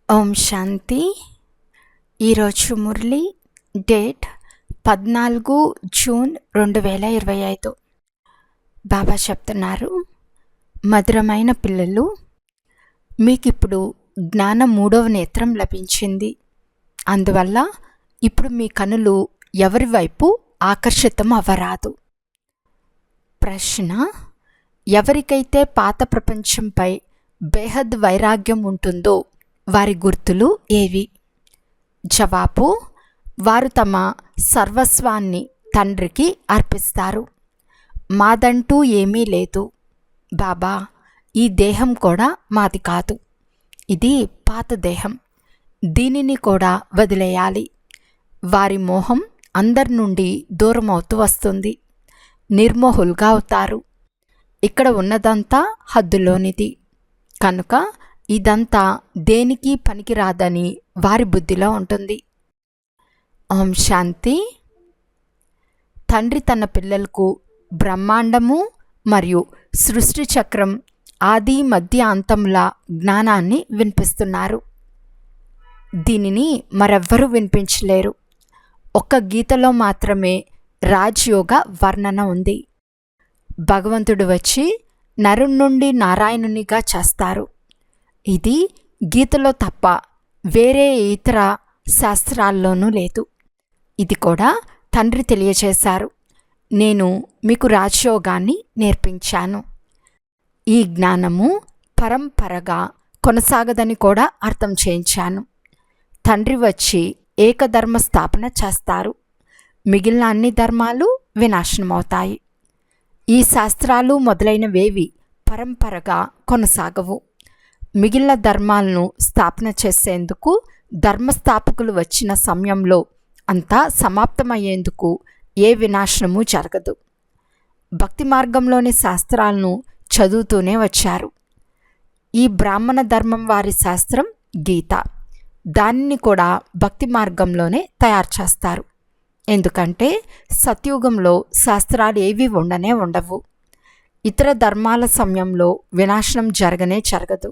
ఓం శాంతి. ఈరోజు Murali date 14 June 2025. బాబా చెప్తున్నారు, మధురమైన పిల్లలు, మీకిప్పుడు జ్ఞానం 3వ నేత్రం లభించింది. అందువల్ల ఇప్పుడు మీ కనులు ఎవరి వైపు ఆకర్షితం అవ్వరాదు. ప్రశ్న: ఎవరికైతే పాత ప్రపంచంపై బేహద్ వైరాగ్యం ఉంటుందో వారి గుర్తులు ఏవి? జవాబు: వారు తమ సర్వస్వాన్ని తండ్రికి అర్పిస్తారు. మాదంటూ ఏమీ లేదు బాబా, ఈ దేహం కూడా మాది కాదు, ఇది పాత దేహం, దీనిని కూడా వదిలేయాలి. వారి మోహం అందరి నుండి దూరమవుతూ వస్తుంది, నిర్మోహులుగా అవుతారు. ఇక్కడ ఉన్నదంతా హద్దులోనిది కనుక ఇదంతా దేనికి పనికిరాదని వారి బుద్ధిలో ఉంటుంది. ఓం శాంతి. తండ్రి తన పిల్లలకు బ్రహ్మాండము మరియు సృష్టి చక్రం ఆది మధ్య అంతంలా జ్ఞానాన్ని వినిపిస్తున్నారు. దీనిని మరెవ్వరూ వినిపించలేరు. ఒక్క గీతలో మాత్రమే రాజ్యోగ వర్ణన ఉంది. భగవంతుడు వచ్చి నరుని నుండి నారాయణునిగా చేస్తారు. ఇది గీతలో తప్ప వేరే ఇతర శాస్త్రాల్లోనూ లేదు. ఇది కూడా తండ్రి తెలియచేశారు. నేను మీకు రాజయోగాన్ని నేర్పించాను. ఈ జ్ఞానము పరంపరగా కొనసాగదని కూడా అర్థం చేయించాను. తండ్రి వచ్చి ఏకధర్మ స్థాపన చేస్తారు. మిగిలిన అన్ని ధర్మాలు వినాశనమవుతాయి. ఈ శాస్త్రాలు మొదలైనవేవి పరంపరగా కొనసాగవు. మిగిలిన ధర్మాలను స్థాపన చేసేందుకు ధర్మస్థాపకులు వచ్చిన సమయంలో అంతా సమాప్తమయ్యేందుకు ఏ వినాశనము జరగదు. భక్తి మార్గంలోని శాస్త్రాలను చదువుతూనే వచ్చారు. ఈ బ్రాహ్మణ ధర్మం వారి శాస్త్రం గీత. దానిని కూడా భక్తి మార్గంలోనే తయారు చేస్తారు. ఎందుకంటే సత్యుగంలో శాస్త్రాలు ఏవి ఉండవు. ఇతర ధర్మాల సమయంలో వినాశనం జరగదు.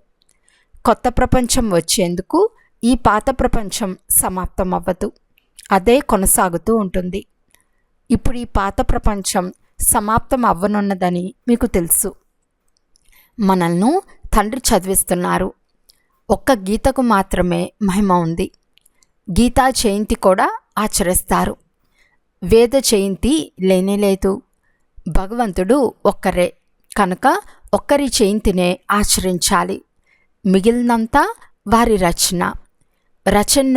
కొత్త ప్రపంచం వచ్చేందుకు ఈ పాత ప్రపంచం సమాప్తం అవ్వదు, అదే కొనసాగుతూ ఉంటుంది. ఇప్పుడు ఈ పాత ప్రపంచం సమాప్తం అవ్వనున్నదని మీకు తెలుసు. మనల్ని తండ్రి చదివిస్తున్నారు. ఒక్క గీతకు మాత్రమే మహిమ ఉంది. గీతా జయంతి కూడా ఆచరిస్తారు. వేద జయంతి లేనేలేదు. భగవంతుడు ఒక్కరే కనుక ఒక్కరి జయంతినే ఆచరించాలి. మిగిలినంతా వారి రచన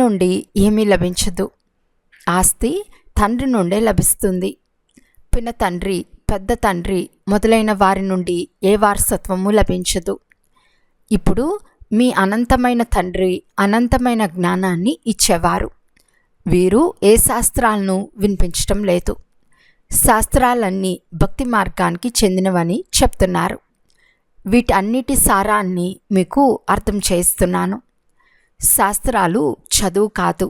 నుండి ఏమీ లభించదు. ఆస్తి తండ్రి నుండే లభిస్తుంది. పిన తండ్రి, పెద్ద తండ్రి మొదలైన వారి నుండి ఏ వారసత్వము లభించదు. ఇప్పుడు మీ అనంతమైన తండ్రి అనంతమైన జ్ఞానాన్ని ఇచ్చేవారు. వీరు ఏ శాస్త్రాలను వినిపించటం లేదు. శాస్త్రాలన్నీ భక్తి మార్గానికి చెందినవని చెప్తున్నారు. వీటన్నిటి సారాన్ని మీకు అర్థం చేస్తున్నాను. శాస్త్రాలు చదువు కాదు,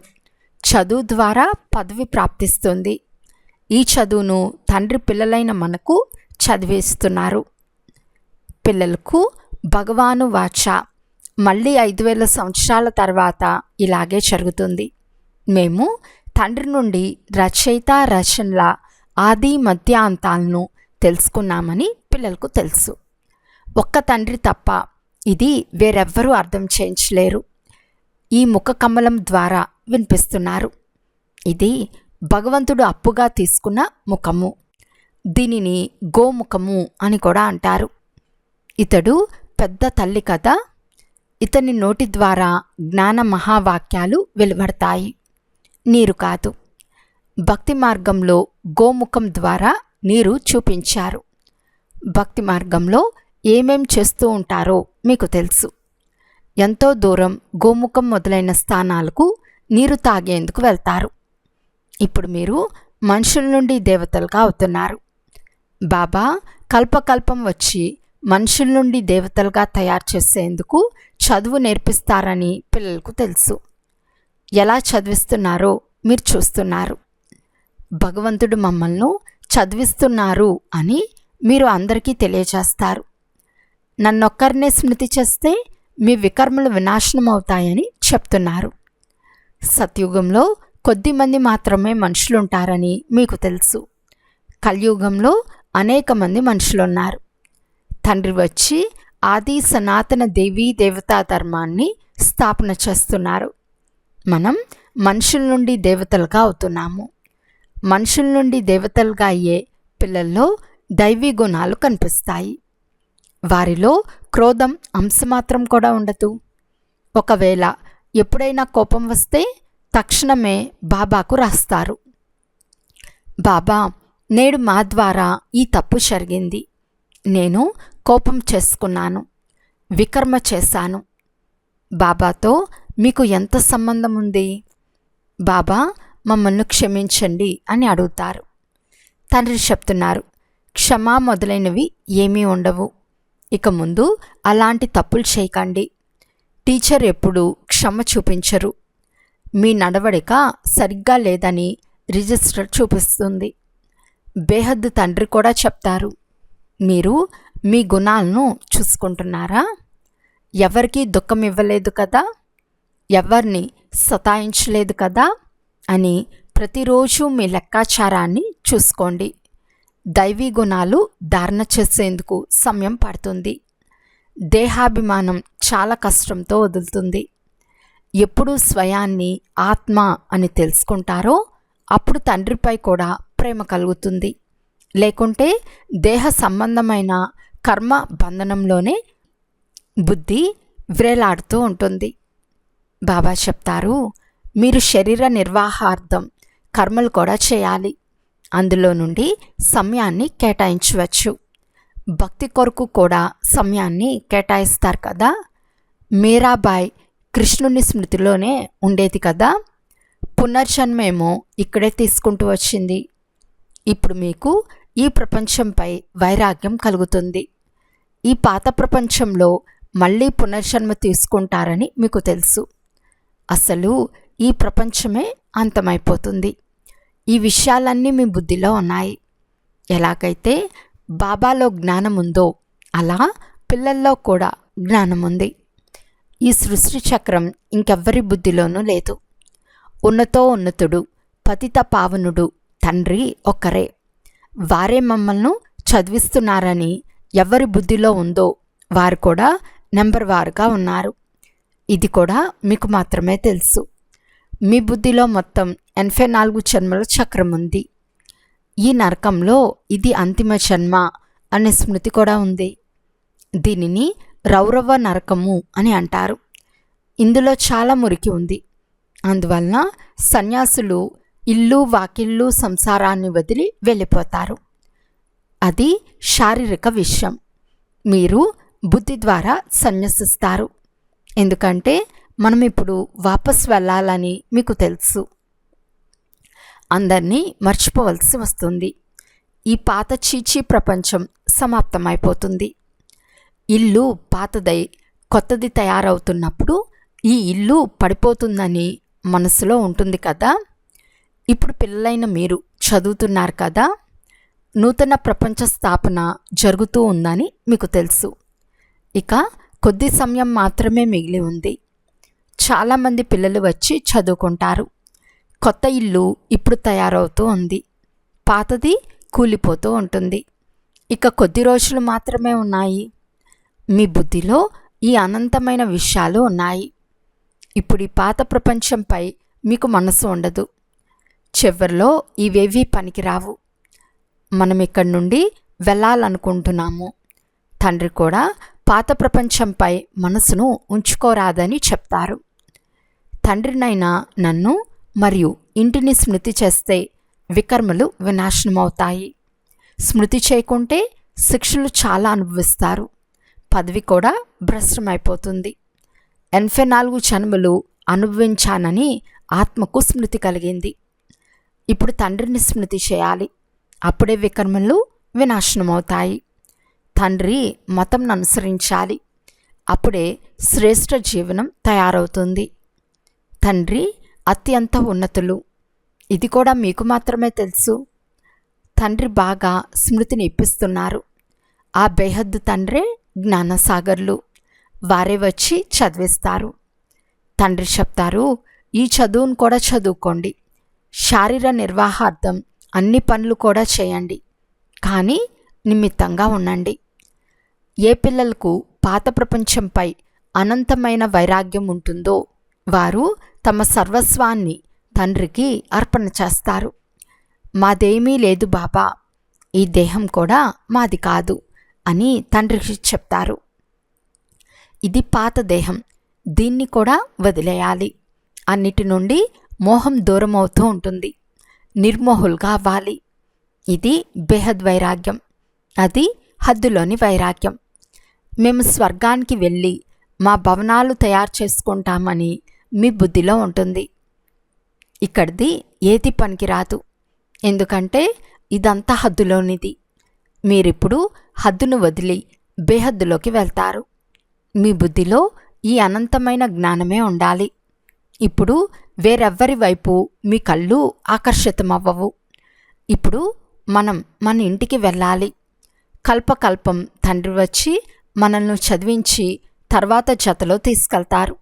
చదువు ద్వారా పదవి ప్రాప్తిస్తుంది. ఈ చదువును తండ్రి పిల్లలైన మనకు చదివిస్తున్నారు. పిల్లలకు భగవాను వాచ మళ్ళీ 5000 సంవత్సరాల తర్వాత ఇలాగే జరుగుతుంది. మేము తండ్రి నుండి రచయిత రచనల ఆది మధ్య అంతాలను తెలుసుకున్నామని పిల్లలకు తెలుసు. ఒక్క తండ్రి తప్ప ఇది వేరెవ్వరూ అర్థం చేయించలేరు. ఈ ముఖ కమలం ద్వారా వినిపిస్తున్నారు. ఇది భగవంతుడు అప్పుగా తీసుకున్న ముఖము. దీనిని గోముఖము అని కూడా అంటారు. ఇతడు పెద్ద తల్లి కదా. ఇతని నోటి ద్వారా జ్ఞాన మహావాక్యాలు వెలువడతాయి, నీరు కాదు. భక్తి మార్గంలో గోముఖం ద్వారా నీరు చూపించారు. భక్తి మార్గంలో ఏమేం చేస్తూ ఉంటారో మీకు తెలుసు. ఎంతో దూరం గోముఖం మొదలైన స్థానాలకు నీరు తాగేందుకు వెళ్తారు. ఇప్పుడు మీరు మనుషుల నుండి దేవతలుగా అవుతున్నారు. బాబా కల్పకల్పం వచ్చి మనుషుల నుండి దేవతలుగా తయారు చేసేందుకు చదువు నేర్పిస్తారని పిల్లలకు తెలుసు. ఎలా చదివిస్తున్నారో మీరు చూస్తున్నారు. భగవంతుడు మమ్మల్ని చదివిస్తున్నారు అని మీరు అందరికీ తెలియజేస్తారు. నన్నొక్కరినే స్మృతి చేస్తే మీ వికర్మలు వినాశనం అవుతాయని చెప్తున్నారు. సత్యుగంలో కొద్దిమంది మాత్రమే మనుషులుంటారని మీకు తెలుసు. కలియుగంలో అనేక మంది మనుషులున్నారు. తండ్రి వచ్చి ఆది సనాతన దేవీ దేవతా ధర్మాన్ని స్థాపన చేస్తున్నారు. మనం మనుషుల నుండి దేవతలుగా అవుతున్నాము. మనుషుల నుండి దేవతలుగా అయ్యే పిల్లల్లో దైవీ గుణాలు కనిపిస్తాయి. వారిలో క్రోధం అంశమాత్రం కూడా ఉండదు. ఒకవేళ ఎప్పుడైనా కోపం వస్తే తక్షణమే బాబాకు రాస్తారు, బాబా, నేడు మా ద్వారా ఈ తప్పు జరిగింది. నేను కోపం చేసుకున్నాను, వికర్మ చేశాను. బాబాతో మీకు ఎంత సంబంధం ఉంది? బాబా మమ్మల్ని క్షమించండి అని అడుగుతారు. తండ్రి చెప్తున్నారు, క్షమా మొదలైనవి ఏమీ ఉండవు. ఇక ముందు అలాంటి తప్పులు చేయకండి. టీచర్ ఎప్పుడూ క్షమ చూపించరు. మీ నడవడిక సరిగ్గా లేదని రిజిస్టర్ చూపిస్తుంది. బేహద్దు తండ్రి కూడా చెప్తారు, మీరు మీ గుణాలను చూసుకుంటున్నారా? ఎవరికీ దుఃఖం ఇవ్వలేదు కదా, ఎవరిని సతాయించలేదు కదా అని ప్రతిరోజు మీ లెక్కాచారాన్ని చూసుకోండి. దైవీ గుణాలు ధారణ చేసేందుకు సమయం పడుతుంది. దేహాభిమానం చాలా కష్టంతో వదులుతుంది. ఎప్పుడు స్వయాన్ని ఆత్మ అని తెలుసుకుంటారో అప్పుడు తండ్రిపై కూడా ప్రేమ కలుగుతుంది. లేకుంటే దేహ సంబంధమైన కర్మ బంధనంలోనే బుద్ధి వ్రేలాడుతూ ఉంటుంది. బాబా చెప్తారు, మీరు శరీర నిర్వాహార్థం కర్మలు కూడా చేయాలి. అందులో నుండి సమయాన్ని కేటాయించవచ్చు. భక్తి కొరకు కూడా సమయాన్ని కేటాయిస్తారు కదా. మీరాబాయ్ కృష్ణుని స్మృతిలోనే ఉండేది కదా. పునర్జన్మేమో ఇక్కడే తీసుకుంటూ వచ్చింది. ఇప్పుడు మీకు ఈ ప్రపంచంపై వైరాగ్యం కలుగుతుంది. ఈ పాత ప్రపంచంలో మళ్ళీ పునర్జన్మ తీసుకుంటారని మీకు తెలుసు. అసలు ఈ ప్రపంచమే అంతమైపోతుంది. ఈ విషయాలన్నీ మీ బుద్ధిలో ఉన్నాయి. ఎలాగైతే బాబాలో జ్ఞానం ఉందో అలా పిల్లల్లో కూడా జ్ఞానం ఉంది. ఈ సృష్టి చక్రం ఇంకెవ్వరి బుద్ధిలోనూ లేదు. ఉన్నతో ఉన్నతుడు పతిత పావనుడు తండ్రి ఒక్కరే. వారే మమ్మల్ని చదివిస్తున్నారని ఎవరి బుద్ధిలో ఉందో వారు కూడా నెంబర్ వారుగా ఉన్నారు. ఇది కూడా మీకు మాత్రమే తెలుసు. మీ బుద్ధిలో మొత్తం 84 జన్మల చక్రం ఉంది. ఈ నరకంలో ఇది అంతిమ జన్మ అనే స్మృతి కూడా ఉంది. దీనిని రౌరవ నరకము అని అంటారు. ఇందులో చాలా మురికి ఉంది. అందువలన సన్యాసులు ఇల్లు వాకిళ్ళు సంసారాన్ని వదిలి వెళ్ళిపోతారు. అది శారీరక విషయం. మీరు బుద్ధి ద్వారా సన్యసిస్తారు. ఎందుకంటే మనం ఇప్పుడు వాపస్ వెళ్ళాలని మీకు తెలుసు. అందరినీ మర్చిపోవలసి వస్తుంది. ఈ పాత చీచీ ప్రపంచం సమాప్తమైపోతుంది. ఇల్లు పాతదై కొత్తది తయారవుతున్నప్పుడు ఈ ఇల్లు పడిపోతుందని మనసులో ఉంటుంది కదా. ఇప్పుడు పిల్లలైన మీరు చదువుతున్నారు కదా. నూతన ప్రపంచ స్థాపన జరుగుతూ ఉందని మీకు తెలుసు. ఇక కొద్ది సమయం మాత్రమే మిగిలి ఉంది. చాలామంది పిల్లలు వచ్చి చదువుకుంటారు. కొత్త ఇల్లు ఇప్పుడు తయారవుతూ ఉంది. పాతది కూలిపోతూ ఉంటుంది. ఇక కొద్ది రోజులు మాత్రమే ఉన్నాయి. మీ బుద్ధిలో ఈ అనంతమైన విషయాలు ఉన్నాయి. ఇప్పుడు ఈ పాత ప్రపంచంపై మీకు మనసు ఉండదు. చివరిలో ఇవేవీ పనికిరావు. మనం ఇక్కడి నుండి వెళ్ళాలనుకుంటున్నాము. తండ్రి కూడా పాత ప్రపంచంపై మనసును ఉంచుకోరాదని చెప్తారు. తండ్రినైనా నన్ను మరియు ఇంటిని స్మృతి చేస్తే వికర్మలు వినాశనమవుతాయి. స్మృతి చేయకుంటే శిక్షలు చాలా అనుభవిస్తారు. పదవి కూడా భ్రష్టమైపోతుంది. 84 జన్మలు అనుభవించానని ఆత్మకు స్మృతి కలిగింది. ఇప్పుడు తండ్రిని స్మృతి చేయాలి. అప్పుడే వికర్మలు వినాశనమవుతాయి. తండ్రి మతంను అనుసరించాలి. అప్పుడే శ్రేష్ఠ జీవనం తయారవుతుంది. తండ్రి అత్యంత ఉన్నతులు. ఇది కూడా మీకు మాత్రమే తెలుసు. తండ్రి బాగా స్మృతిని ఇప్పిస్తున్నారు. ఆ బేహద్దు తండ్రే జ్ఞానసాగర్లు. వారే వచ్చి చదివిస్తారు. తండ్రి చెప్తారు, ఈ చదువును కూడా చదువుకోండి, శారీర నిర్వాహార్థం అన్ని పనులు కూడా చేయండి, కానీ నిమిత్తంగా ఉండండి. ఏ పిల్లలకు పాత ప్రపంచంపై అనంతమైన వైరాగ్యం ఉంటుందో వారు తమ సర్వస్వాన్ని తండ్రికి అర్పణ చేస్తారు. మాదేమీ లేదు బాబా, ఈ దేహం కూడా మాది కాదు అని తండ్రికి చెప్తారు. ఇది పాత దేహం, దీన్ని కూడా వదిలేయాలి. అన్నిటి నుండి మోహం దూరం అవుతూ ఉంటుంది. నిర్మోహులుగా అవ్వాలి. ఇది బేహద్ వైరాగ్యం, అది హద్దులోని వైరాగ్యం. మేము స్వర్గానికి వెళ్ళి మా భవనాలు తయారు చేసుకుంటామని మీ బుద్ధిలో ఉంటుంది. ఇక్కడిది ఏది పనికిరాదు, ఎందుకంటే ఇదంతా హద్దులోనిది. మీరిప్పుడు హద్దును వదిలి బేహద్దులోకి వెళ్తారు. మీ బుద్ధిలో ఈ అనంతమైన జ్ఞానమే ఉండాలి. ఇప్పుడు వేరెవ్వరి వైపు మీ కళ్ళు ఆకర్షితమవ్వవు. ఇప్పుడు మనం మన ఇంటికి వెళ్ళాలి. కల్పకల్పం తండ్రి వచ్చి మనల్ని చదివించి తర్వాత జతలో తీసుకెళ్తారు.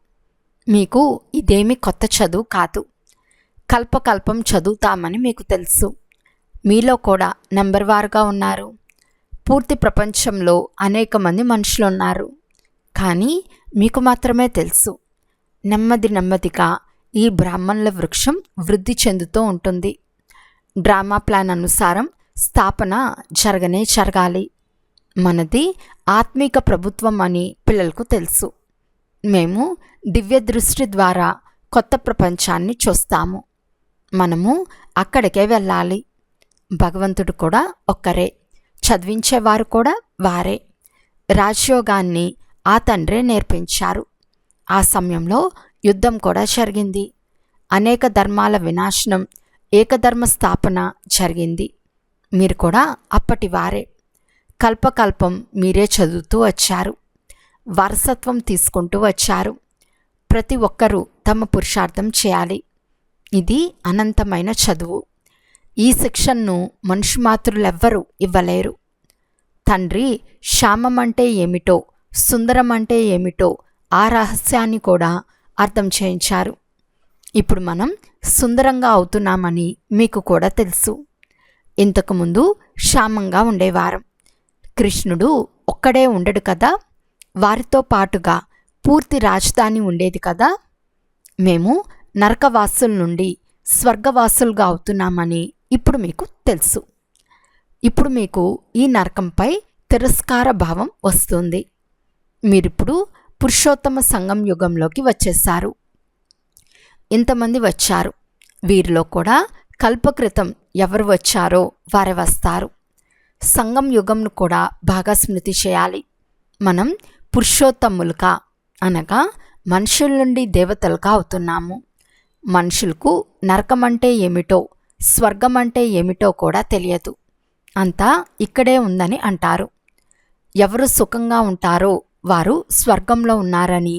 మీకు ఇదేమీ కొత్త చదువు కాదు. కల్పకల్పం చదువుతామని మీకు తెలుసు. మీలో కూడా నెంబర్ వారుగా ఉన్నారు. పూర్తి ప్రపంచంలో అనేక మంది మనుషులు ఉన్నారు, కానీ మీకు మాత్రమే తెలుసు. నెమ్మది నెమ్మదిగా ఈ బ్రాహ్మణుల వృక్షం వృద్ధి చెందుతూ ఉంటుంది. డ్రామా ప్లాన్ అనుసారం స్థాపన జరగాలి. మనది ఆత్మీక ప్రభుత్వం అని పిల్లలకు తెలుసు. మేము దివ్య దృష్టి ద్వారా కొత్త ప్రపంచాన్ని చూస్తాము. మనము అక్కడికే వెళ్ళాలి. భగవంతుడు కూడా ఒక్కరే, చదివించేవారు కూడా వారే. రాజయోగాన్ని ఆ తండ్రే నేర్పించారు. ఆ సమయంలో యుద్ధం కూడా జరిగింది. అనేక ధర్మాల వినాశనం, ఏకధర్మ స్థాపన జరిగింది. మీరు కూడా అప్పటి వారే. కల్పకల్పం మీరే చదువుతూ వచ్చారు, వారసత్వం తీసుకుంటూ వచ్చారు. ప్రతి ఒక్కరూ తమ పురుషార్థం చేయాలి. ఇది అనంతమైన చదువు. ఈ శిక్షణను మనుషుమాతృలెవ్వరూ ఇవ్వలేరు. తండ్రి శ్యామం అంటే ఏమిటో, సుందరం అంటే ఏమిటో ఆ రహస్యాన్ని కూడా అర్థం చేయించారు. ఇప్పుడు మనం సుందరంగా అవుతున్నామని మీకు కూడా తెలుసు. ఇంతకుముందు శ్యామంగా ఉండేవారం. కృష్ణుడు ఒక్కడే ఉండడు కదా, వారితో పాటుగా పూర్తి రాజధాని ఉండేది కదా. మేము నరకవాసుల నుండి స్వర్గవాసులుగా అవుతున్నామని ఇప్పుడు మీకు తెలుసు. ఇప్పుడు మీకు ఈ నరకంపై తిరస్కార భావం వస్తుంది. మీరిప్పుడు పురుషోత్తమ సంగం యుగంలోకి వచ్చేశారు. ఇంతమంది వచ్చారు. వీరిలో కూడా కల్పకృతం ఎవరు వచ్చారో వారే వస్తారు. సంగం యుగంను కూడా బాగా స్మృతి చేయాలి. మనం పురుషోత్తములుగా అనగా మనుషుల నుండి దేవతలుగా అవుతున్నాము. మనుషులకు నరకం అంటే ఏమిటో, స్వర్గం అంటే ఏమిటో కూడా తెలియదు. అంతా ఇక్కడే ఉందని అంటారు. ఎవరు సుఖంగా ఉంటారో వారు స్వర్గంలో ఉన్నారని,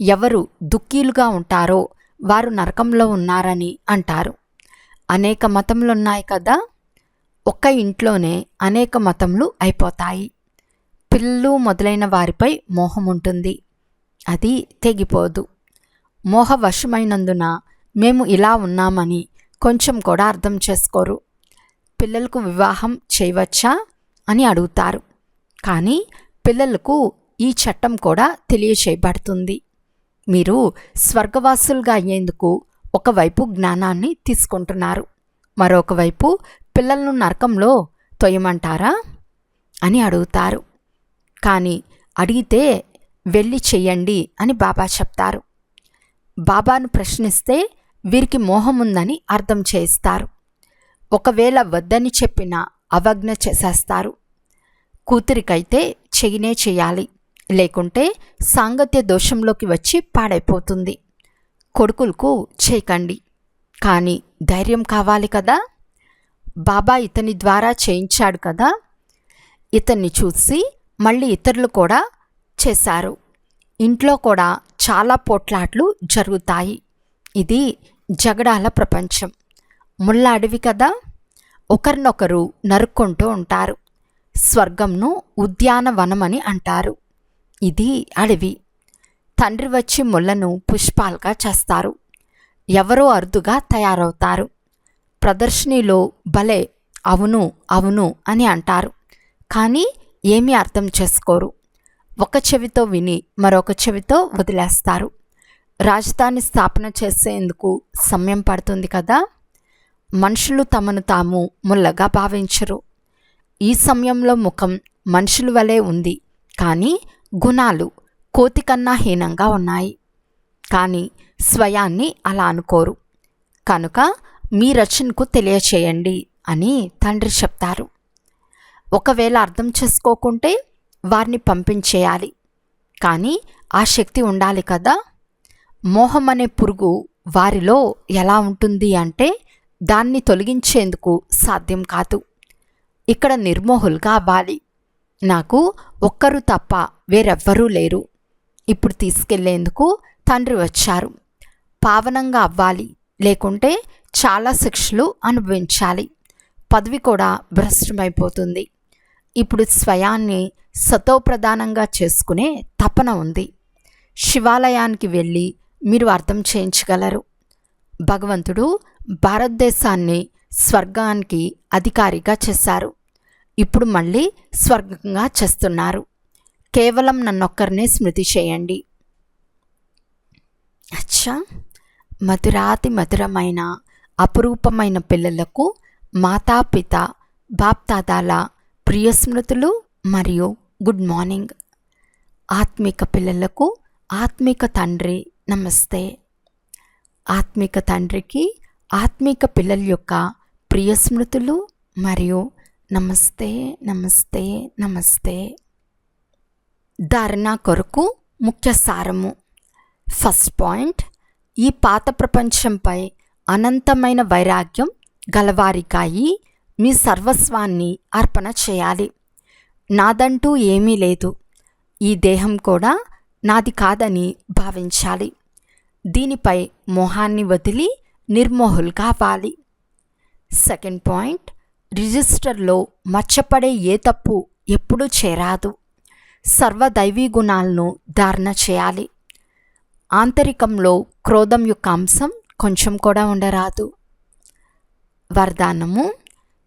ఎవరు దుఃఖీలుగా ఉంటారో వారు నరకంలో ఉన్నారని అంటారు. అనేక మతములున్నాయి కదా, ఒక్క ఇంట్లోనే అనేక మతములు అయిపోతాయి. పిల్లలు మొదలైన వారిపై మోహం ఉంటుంది, అది తెగిపోదు. మోహవశమైనందున మేము ఇలా ఉన్నామని కొంచెం కూడా అర్థం చేసుకోరు. పిల్లలకు వివాహం చేయవచ్చా అని అడుగుతారు, కానీ పిల్లలకు ఈ చట్టం కూడా తెలియచేయబడుతుంది. మీరు స్వర్గవాసులుగా అయ్యేందుకు ఒకవైపు జ్ఞానాన్ని తీసుకుంటున్నారు, మరొక వైపు పిల్లలను నరకంలో తొయ్యమంటారా అని అడుగుతారు. కానీ అడిగితే వెళ్ళి చెయ్యండి అని బాబా చెప్తారు. బాబాను ప్రశ్నిస్తే వీరికి మోహం ఉందని అర్థం చేయిస్తారు. ఒకవేళ వద్దని చెప్పినా అవజ్ఞ చేసేస్తారు. కూతురికైతే చెయ్యనే చెయ్యాలి, లేకుంటే సాంగత్య దోషంలోకి వచ్చి పాడైపోతుంది. కొడుకులకు చేయకండి, కానీ ధైర్యం కావాలి కదా. బాబా ఇతని ద్వారా చేయించాడు కదా. ఇతన్ని చూసి మళ్ళీ ఇతరులు కూడా చేశారు. ఇంట్లో కూడా చాలా పోట్లాట్లు జరుగుతాయి. ఇది జగడాల ప్రపంచం. ముళ్ళ అడవి కదా, ఒకరినొకరు నరుక్కుంటూ ఉంటారు. స్వర్గంను ఉద్యానవనమని అంటారు. ఇది అడవి. తండ్రి వచ్చి ముళ్ళను పుష్పాలుగా చేస్తారు. ఎవరో అరుదుగా తయారవుతారు. ప్రదర్శనలో భలే అవును అవును అని అంటారు, కానీ ఏమీ అర్థం చేసుకోరు. ఒక చెవితో విని మరొక చెవితో వదిలేస్తారు. రాజధాని స్థాపన చేసేందుకు సమయం పడుతుంది కదా. మనుషులు తమను తాము ముల్లగా భావించరు. ఈ సమయంలో ముఖం మనుషుల వలె ఉంది, కానీ గుణాలు కోతి కన్నా హీనంగా ఉన్నాయి. కానీ స్వయాన్ని అలా అనుకోరు. కనుక మీ రచనకు తెలియచేయండి అని తండ్రి చెప్తారు. ఒకవేళ అర్థం చేసుకోకుంటే వారిని పంపించేయాలి, కానీ ఆ శక్తి ఉండాలి కదా. మోహం అనే పురుగు వారిలో ఎలా ఉంటుంది అంటే దాన్ని తొలగించేందుకు సాధ్యం కాదు. ఇక్కడ నిర్మోహులుగా అవ్వాలి. నాకు ఒక్కరు తప్ప వేరెవ్వరూ లేరు. ఇప్పుడు తీసుకెళ్లేందుకు తండ్రి వచ్చారు. పావనంగా అవ్వాలి, లేకుంటే చాలా శిక్షలు అనుభవించాలి. పదవి కూడా భ్రష్టమైపోతుంది. ఇప్పుడు స్వయాన్ని సతోప్రధానంగా చేసుకునే తపన ఉంది. శివాలయానికి వెళ్ళి మీరు అర్థం చేయించగలరు. భగవంతుడు భారతదేశాన్ని స్వర్గానికి అధికారిగా చేశారు. ఇప్పుడు మళ్ళీ స్వర్గంగా చేస్తున్నారు. కేవలం నన్నొక్కరినే స్మృతి చేయండి. అచ్చా, మధురాతి మధురమైన అపురూపమైన పిల్లలకు మాతాపిత బాప్దాదాల ప్రియ స్మృతులు మరియు గుడ్ మార్నింగ్. ఆత్మిక పిల్లలకు ఆత్మిక తండ్రి నమస్తే. ఆత్మిక తండ్రికి ఆత్మిక పిల్లల యొక్క ప్రియ స్మృతులు మరియు నమస్తే నమస్తే నమస్తే. ధారణ కొరకు ముఖ్య సారము. ఫస్ట్ పాయింట్, ఈ పాత ప్రపంచంపై అనంతమైన వైరాగ్యం గలవారికాయి మీ సర్వస్వాన్ని అర్పణ చేయాలి. నాదంటూ ఏమీ లేదు, ఈ దేహం కూడా నాది కాదని భావించాలి. దీనిపై మోహాన్ని వదిలి నిర్మోహులుగా అవ్వాలి. సెకండ్ పాయింట్, రిజిస్టర్లో మర్చపడే ఏ తప్పు ఎప్పుడూ చేరాదు. సర్వదైవీ గుణాలను ధారణ చేయాలి. ఆంతరికంలో క్రోధం యొక్క అంశం కొంచెం కూడా ఉండరాదు. వరదానము: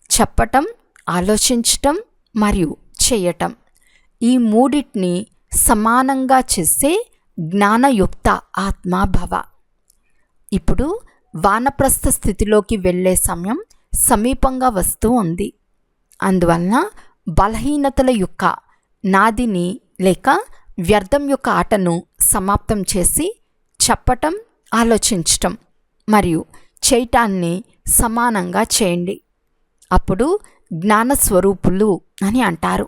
చెప్పటం, ఆలోచించటం మరియు చేయటం, ఈ మూడింటిని సమానంగా చేసే జ్ఞానయుక్త ఆత్మాభవ. ఇప్పుడు వానప్రస్థ స్థితిలోకి వెళ్ళే సమయం సమీపంగా వస్తూ ఉంది. అందువలన బలహీనతల యొక్క నాదిని లేక వ్యర్థం యొక్క ఆటను సమాప్తం చేసి చెప్పటం, ఆలోచించటం మరియు చేయటాన్ని సమానంగా చేయండి. అప్పుడు జ్ఞానస్వరూపులు అని అంటారు.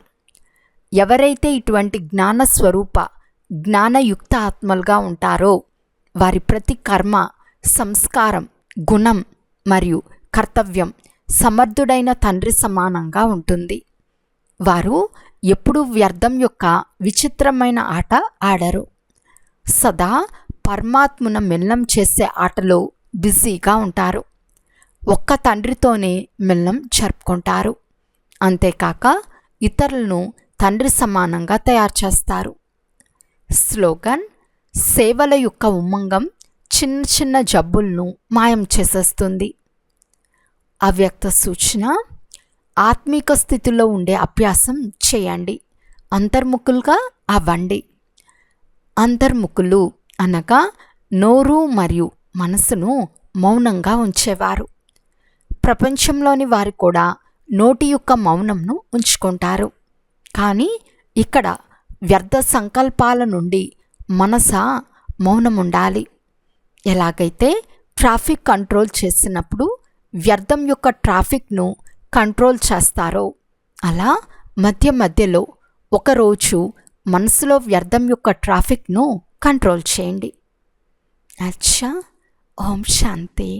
ఎవరైతే ఇటువంటి జ్ఞానస్వరూప జ్ఞానయుక్త ఆత్మలుగా ఉంటారో వారి ప్రతి కర్మ, సంస్కారం, గుణం మరియు కర్తవ్యం సమర్థుడైన తండ్రి సమానంగా ఉంటుంది. వారు ఎప్పుడూ వ్యర్థం యొక్క విచిత్రమైన ఆట ఆడరు. సదా పరమాత్మను మిలనం చేసే ఆటలో బిజీగా ఉంటారు. ఒక్క తండ్రితోనే మిలనం జరుపుకుంటారు. అంతేకాక ఇతరులను తండ్రి సమానంగా తయారు చేస్తారు. స్లోగన్: సేవల యొక్క ఉమ్మంగం చిన్న చిన్న జబ్బులను మాయం చేసేస్తుంది. అవ్యక్త సూచన: ఆత్మిక స్థితిలో ఉండే అభ్యాసం చేయండి. అంతర్ముఖులుగా అవ్వండి. అంతర్ముఖులు అనగా నోరు మరియు మనసును మౌనంగా ఉంచేవారు. ప్రపంచంలోని వారు కూడా నోటి యొక్క మౌనంను ఉంచుకుంటారు. కానీ ఇక్కడ వ్యర్థ సంకల్పాల నుండి మనస మౌనం ఉండాలి. ఎలాగైతే ట్రాఫిక్ కంట్రోల్ చేసినప్పుడు వ్యర్థం యొక్క ట్రాఫిక్ను కంట్రోల్ చేస్తారో అలా మధ్య మధ్యలో ఒకరోజు మనసులో వ్యర్థం యొక్క ట్రాఫిక్ను కంట్రోల్ చేయండి. అచ్చా, ఓం శాంతి.